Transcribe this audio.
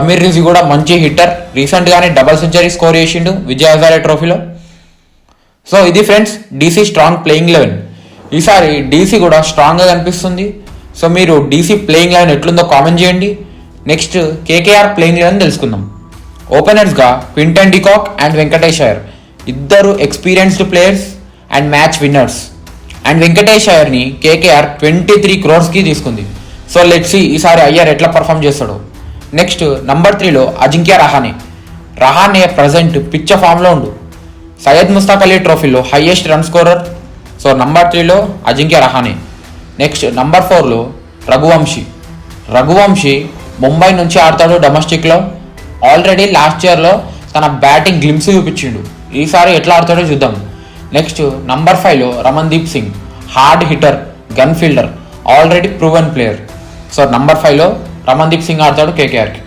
సమీర్ రిజీ కూడా మంచి హిట్టర్, రీసెంట్గానే డబుల్ సెంచరీ స్కోర్ చేసిండు విజయ్ హజారే ట్రోఫీలో. సో ఇది ఫ్రెండ్స్ డీసీ స్ట్రాంగ్ ప్లేయింగ్ 11. ఈసారి డీసీ కూడా స్ట్రాంగ్గా కనిపిస్తుంది. సో మీరు డీసీ ప్లేయింగ్ 11 ఎట్లుందో కామెంట్ చేయండి. నెక్స్ట్ కేకేఆర్ ప్లేయింగ్ 11 తెలుసుకుందాం. ఓపెనర్స్గా Quinton de Kock and Venkatesh Iyer, ఇద్దరు experienced players and match winners. And Venkatesh అయ్యర్ని కేకేఆర్ 23 crores తీసుకుంది. సో లెట్స్ సీ ఈసారి అయ్యర్ ఎట్లా పర్ఫామ్ చేస్తాడు. నెక్స్ట్ నంబర్ 3లో అజింక్య రహానే ప్రజెంట్ పిచ్చ ఫామ్లో ఉండు. సయ్యద్ ముస్తాక్ అలీ ట్రోఫీలో highest run scorer. So number 3లో అజింక్య రహానే. నెక్స్ట్ నంబర్ 4లో రఘువంశీ ముంబై నుంచి ఆడతాడు డొమెస్టిక్లో. ఆల్రెడీ లాస్ట్ ఇయర్లో తన బ్యాటింగ్ గ్లిమ్స్ చూపించిండు, ఈసారి ఎట్లా ఆడతాడో చూద్దాం. నెక్స్ట్ నంబర్ 5లో Ramandeep Singh, hard hitter, gun fielder, already proven player. So number 5లో రమన్దీప్ సింగ్ ఆడతాడు కేకేఆర్కి.